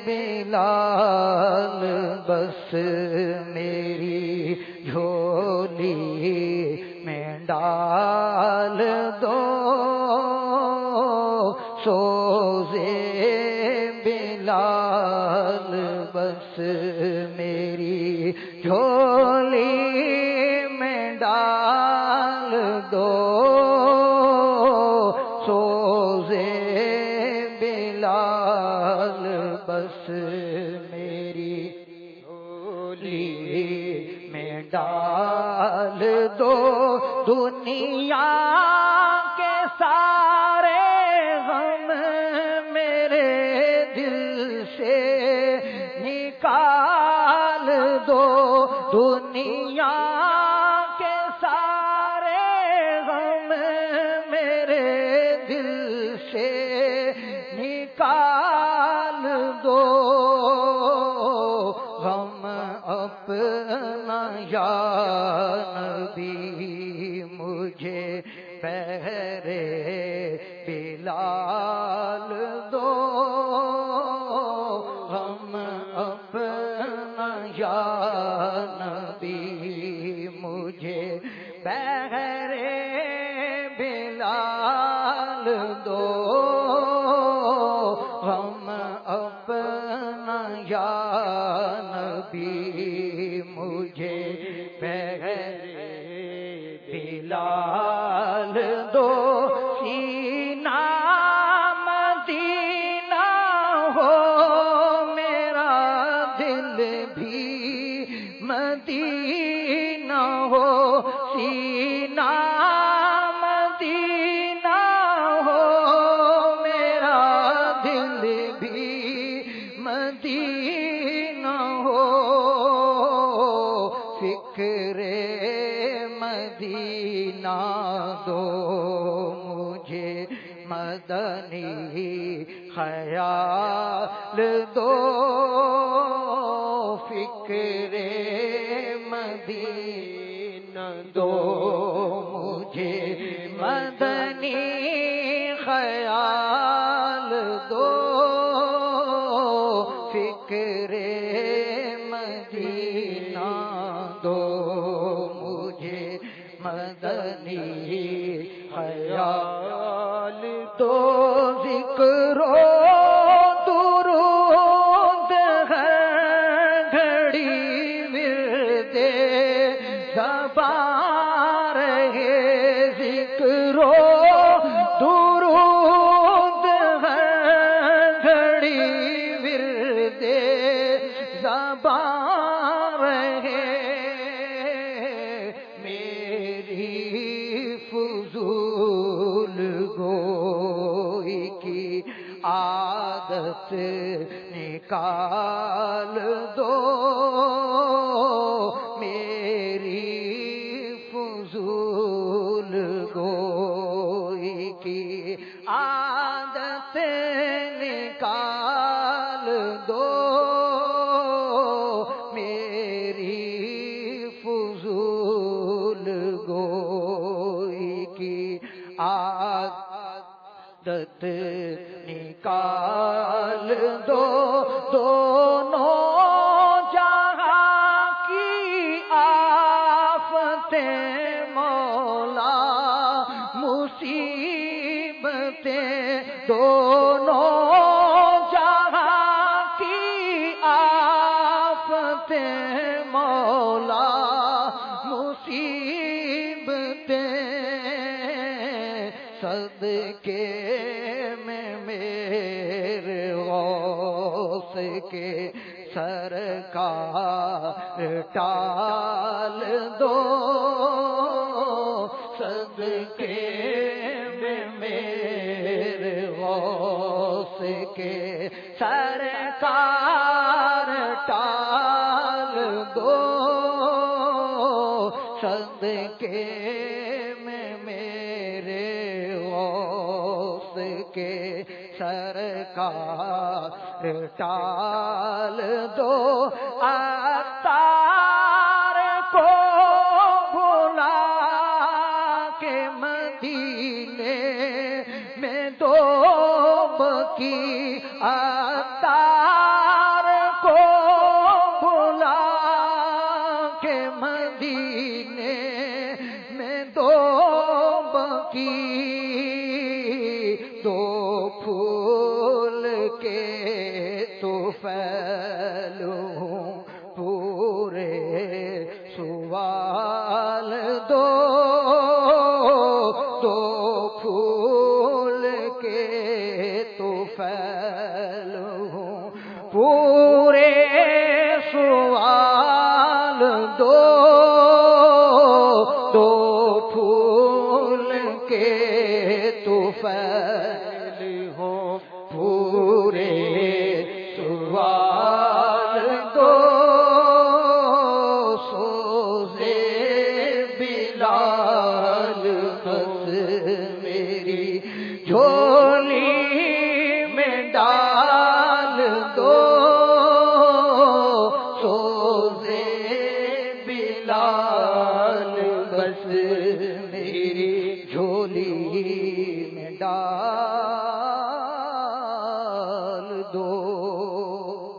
بلال بس میری جھولی میں ڈال دو، سوزے بلال بس میری جھولی میں ڈال دو، سوزے بلال بس میری جھولی میں ڈال دو، دنیا کے سارے غم میرے دل سے نکال دو، دنیا کے سارے غم میرے دل سے نکال دو، غم اپنا یا نبی مجھے پہرے بلال دو، غم اپنا یا نبی مجھے پہرے بلال دو، غم اپنا یا نبی مجھے پہرے بلال دو، سینہ مدینہ ہو میرا دل بھی مدینہ ہو، سینہ مدینہ ہو میرا دل بھی مدینہ ہو، فکر مدینہ دو مجھے مدنی خیال دو، فکر مدینہ دو مجھے مدنی خیال دو، فکر مدینہ دو مجھے مدنی خیال دو، ذکر و درود ہے گھڑی ورد زبان رہے، ذکر و درود ہے گھڑی ورد زبان رہے، میری فضول گوئی کی عادت نکال دو، میری فضول گوئی کی عادت نکال دو، میری فضول گوئی کی عادت نکال دو، دونوں جہاں کی آفتیں مولا مصیبتیں، دونوں جہاں کی آفتیں مولا مصیبتیں، صدقے میں میرے غوث کے سرکار ٹال دو، صدقے میں میرے غوث کے سرکار ٹال دو، صدقے میں میرے غوث کے سرکار ٹال دو، عطار کو بھلا کے مدینے میں دو بکی کی دو پھول کے تو پھیلوں پورے سوال دو پھول کے تو پھیلوں پورے سوال دو پھول کے تو پھیلوں پورے سوال دو سوزے بلال بس میری جھولی میں ڈال دو سوزے بلال بس میری جھولی میں ڈال